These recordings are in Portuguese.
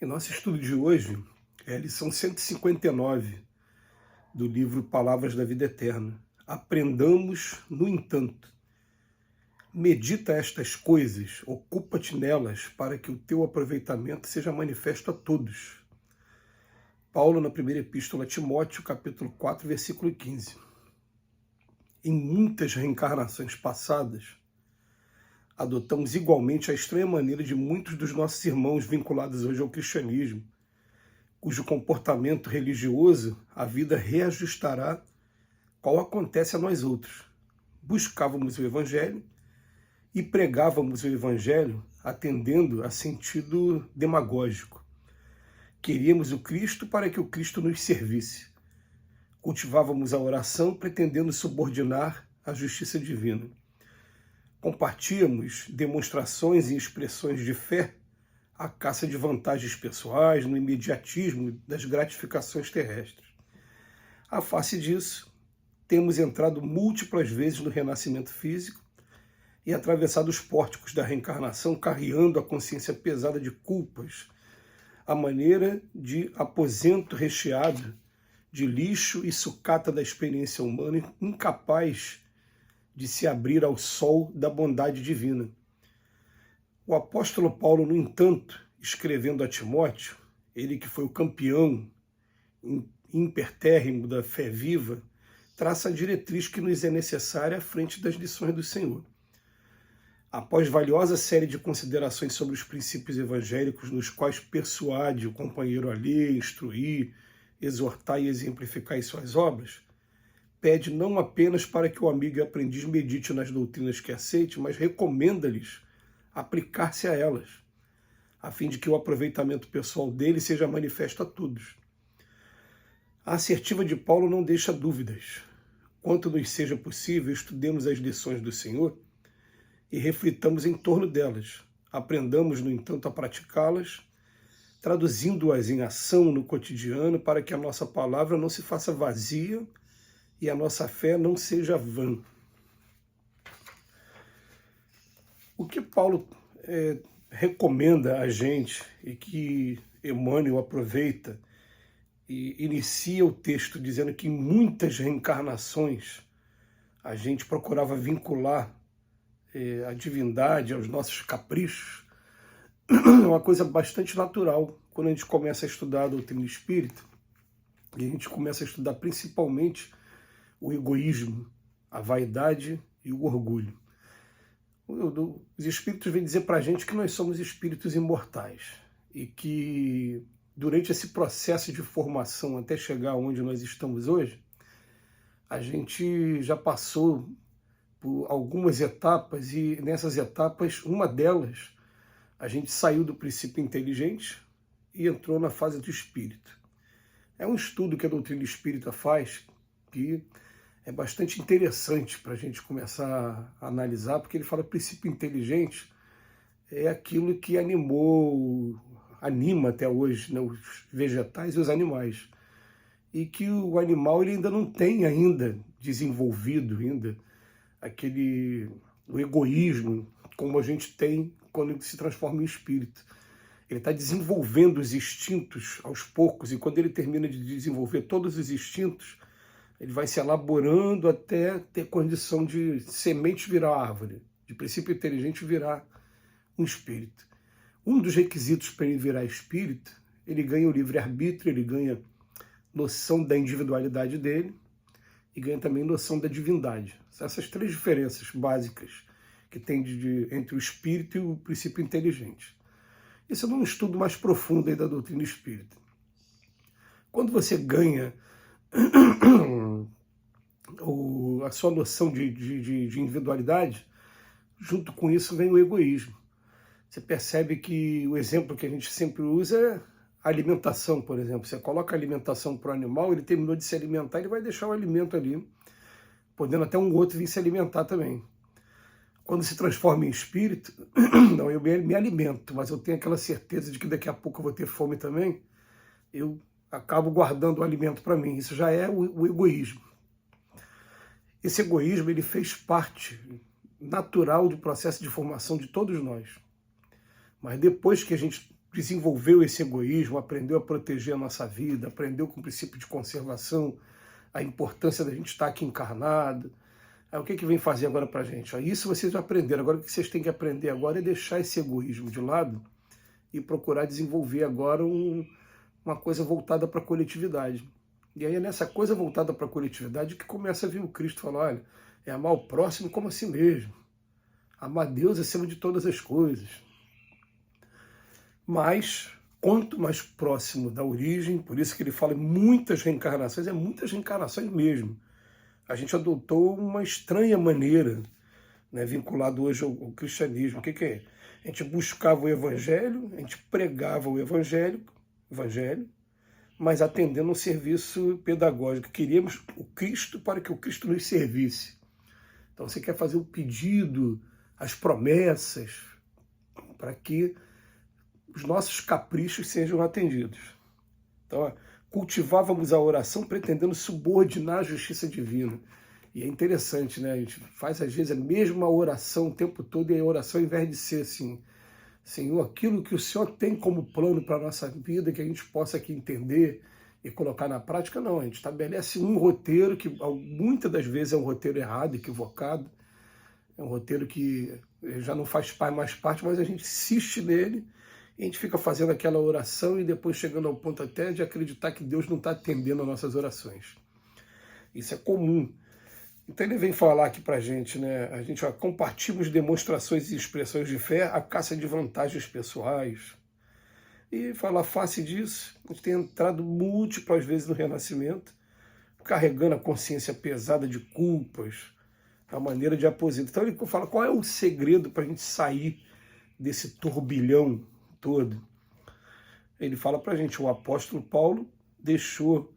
Em nosso estudo de hoje, é a lição 159 do livro Palavras da Vida Eterna. Aprendamos, no entanto. Medita estas coisas, ocupa-te nelas, para que o teu aproveitamento seja manifesto a todos. Paulo, na primeira epístola a Timóteo, capítulo 4, versículo 15. Em muitas reencarnações passadas, adotamos igualmente a estranha maneira de muitos dos nossos irmãos vinculados hoje ao cristianismo, cujo comportamento religioso a vida reajustará qual acontece a nós outros. Buscávamos o Evangelho e pregávamos o Evangelho atendendo a sentido demagógico. Queríamos o Cristo para que o Cristo nos servisse. Cultivávamos a oração pretendendo subordinar a justiça divina. Compartíamos demonstrações e expressões de fé à caça de vantagens pessoais, no imediatismo das gratificações terrestres. À face disso, temos entrado múltiplas vezes no renascimento físico e atravessado os pórticos da reencarnação, carreando a consciência pesada de culpas, à maneira de aposento recheado de lixo e sucata da experiência humana, incapaz de se abrir ao sol da bondade divina. O apóstolo Paulo, no entanto, escrevendo a Timóteo, ele que foi o campeão impertérrimo da fé viva, traça a diretriz que nos é necessária à frente das lições do Senhor. Após valiosa série de considerações sobre os princípios evangélicos, nos quais persuade o companheiro a ler, instruir, exortar e exemplificar em suas obras, pede não apenas para que o amigo e aprendiz medite nas doutrinas que aceite, mas recomenda-lhes aplicar-se a elas, a fim de que o aproveitamento pessoal dele seja manifesto a todos. A assertiva de Paulo não deixa dúvidas. Quanto nos seja possível, estudemos as lições do Senhor e reflitamos em torno delas. Aprendamos, no entanto, a praticá-las, traduzindo-as em ação no cotidiano, para que a nossa palavra não se faça vazia e a nossa fé não seja vã. O que Paulo recomenda a gente, e que Emmanuel aproveita e inicia o texto dizendo que em muitas reencarnações a gente procurava vincular a divindade aos nossos caprichos, é uma coisa bastante natural quando a gente começa a estudar a doutrina espírita, e a gente começa a estudar principalmente o egoísmo, a vaidade e o orgulho. Os espíritos vêm dizer para a gente que nós somos espíritos imortais e que durante esse processo de formação até chegar onde nós estamos hoje, a gente já passou por algumas etapas e nessas etapas, uma delas, a gente saiu do princípio inteligente e entrou na fase do espírito. É um estudo que a doutrina espírita faz que é bastante interessante para a gente começar a analisar, porque ele fala que o princípio inteligente é aquilo que anima até hoje, né, os vegetais e os animais. E que o animal ele ainda não tem desenvolvido o egoísmo como a gente tem quando ele se transforma em espírito. Ele está desenvolvendo os instintos aos poucos, e quando ele termina de desenvolver todos os instintos, ele vai se elaborando até ter condição de semente virar árvore, de princípio inteligente virar um espírito. Um dos requisitos para ele virar espírito, ele ganha o livre-arbítrio, ele ganha noção da individualidade dele e ganha também noção da divindade. Essas três diferenças básicas que tem entre o espírito e o princípio inteligente. Isso é um estudo mais profundo aí da doutrina espírita. Quando você ganha a sua noção de individualidade, junto com isso vem o egoísmo. Você percebe que o exemplo que a gente sempre usa é a alimentação, por exemplo. Você coloca a alimentação para o animal, ele terminou de se alimentar, ele vai deixar o alimento ali, podendo até um outro vir se alimentar também. Quando se transforma em espírito, não, eu me alimento, mas eu tenho aquela certeza de que daqui a pouco eu vou ter fome também, eu acabo guardando o alimento para mim. Isso já é o egoísmo. Esse egoísmo ele fez parte natural do processo de formação de todos nós. Mas depois que a gente desenvolveu esse egoísmo, aprendeu a proteger a nossa vida, aprendeu com o princípio de conservação, a importância da gente estar aqui encarnado. Aí o que vem fazer agora para a gente? Isso vocês já aprenderam. Agora o que vocês têm que aprender agora é deixar esse egoísmo de lado e procurar desenvolver agora uma coisa voltada para a coletividade. E aí é nessa coisa voltada para a coletividade que começa a vir o Cristo falar, olha, é amar o próximo como a si mesmo. Amar Deus acima de todas as coisas. Mas, quanto mais próximo da origem, por isso que ele fala em muitas reencarnações, é muitas reencarnações mesmo. A gente adotou uma estranha maneira, né, vinculado hoje ao cristianismo. O que é? A gente buscava o evangelho, a gente pregava o evangelho, mas atendendo um serviço pedagógico. Queríamos o Cristo para que o Cristo nos servisse. Então você quer fazer o pedido, as promessas, para que os nossos caprichos sejam atendidos. Então, cultivávamos a oração pretendendo subordinar a justiça divina. E é interessante, né? A gente faz, às vezes, a mesma oração o tempo todo, e a oração, ao invés de ser assim, Senhor, aquilo que o Senhor tem como plano para a nossa vida, que a gente possa aqui entender e colocar na prática, não. A gente estabelece um roteiro que, muitas das vezes, é um roteiro errado, equivocado. É um roteiro que já não faz mais parte, mas a gente insiste nele, e a gente fica fazendo aquela oração e depois chegando ao ponto até de acreditar que Deus não está atendendo as nossas orações. Isso é comum. Então ele vem falar aqui para a gente, né? A gente compartilhamos demonstrações e expressões de fé à caça de vantagens pessoais. E falar face disso, a gente tem entrado múltiplas vezes no renascimento, carregando a consciência pesada de culpas, a maneira de aposento. Então ele fala qual é o segredo para a gente sair desse turbilhão todo. Ele fala para a gente, o apóstolo Paulo deixou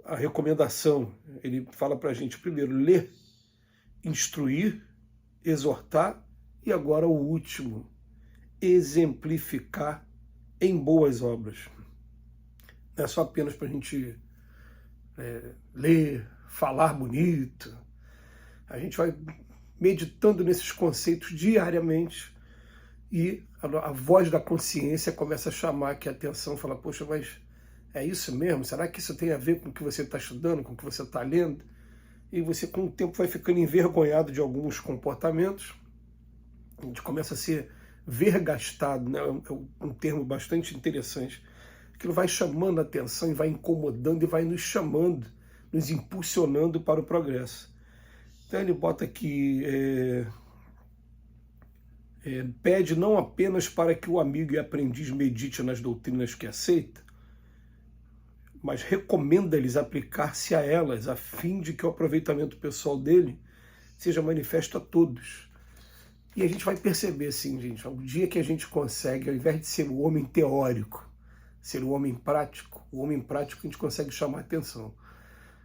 a recomendação. Ele fala para a gente, primeiro, ler, instruir, exortar, e agora o último, exemplificar em boas obras. Não é só apenas para a gente ler, falar bonito. A gente vai meditando nesses conceitos diariamente, e a voz da consciência começa a chamar aqui a atenção, fala, poxa, mas é isso mesmo? Será que isso tem a ver com o que você está estudando, com o que você está lendo? E você, com o tempo, vai ficando envergonhado de alguns comportamentos. A gente começa a ser vergastado, né? É um termo bastante interessante. Aquilo vai chamando a atenção e vai incomodando e vai nos chamando, nos impulsionando para o progresso. Então ele bota aqui, pede não apenas para que o amigo e aprendiz medite nas doutrinas que aceita, mas recomenda-lhes aplicar-se a elas, a fim de que o aproveitamento pessoal dele seja manifesto a todos. E a gente vai perceber, assim, gente, o dia que a gente consegue, ao invés de ser o homem teórico, ser o homem prático a gente consegue chamar a atenção.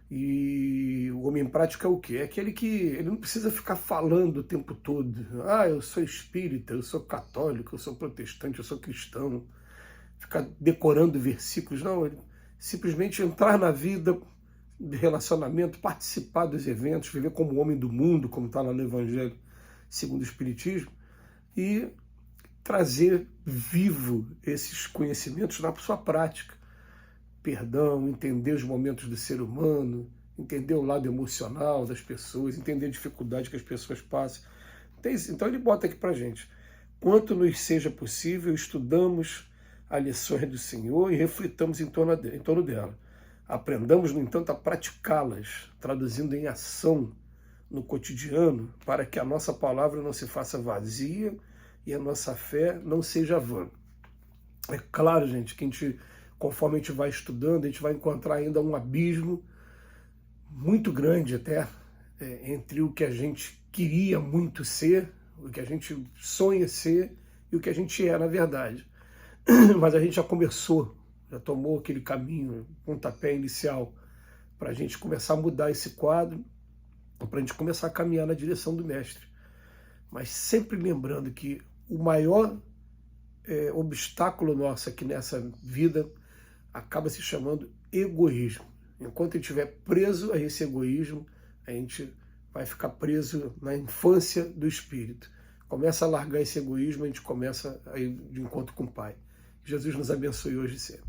E o homem prático é o quê? É aquele que ele não precisa ficar falando o tempo todo. Ah, eu sou espírita, eu sou católico, eu sou protestante, eu sou cristão. Ficar decorando versículos. Não, ele simplesmente entrar na vida de relacionamento, participar dos eventos, viver como homem do mundo, como está lá no Evangelho segundo o Espiritismo, e trazer vivo esses conhecimentos na sua prática. Perdão, entender os momentos do ser humano, entender o lado emocional das pessoas, entender a dificuldade que as pessoas passam. Então ele bota aqui para a gente, quanto nos seja possível, estudamos as lições do Senhor e reflitamos em torno dela. Aprendamos, no entanto, a praticá-las, traduzindo em ação no cotidiano, para que a nossa palavra não se faça vazia e a nossa fé não seja vã. É claro, gente, que conforme a gente vai estudando, a gente vai encontrar ainda um abismo muito grande até entre o que a gente queria muito ser, o que a gente sonha ser e o que a gente é na verdade. Mas a gente já começou, já tomou aquele caminho, pontapé inicial, para a gente começar a mudar esse quadro, para a gente começar a caminhar na direção do Mestre. Mas sempre lembrando que o maior obstáculo nosso aqui nessa vida acaba se chamando egoísmo. Enquanto a gente estiver preso a esse egoísmo, a gente vai ficar preso na infância do espírito. Começa a largar esse egoísmo, a gente começa a ir de encontro com o Pai. Jesus nos abençoe hoje e sempre.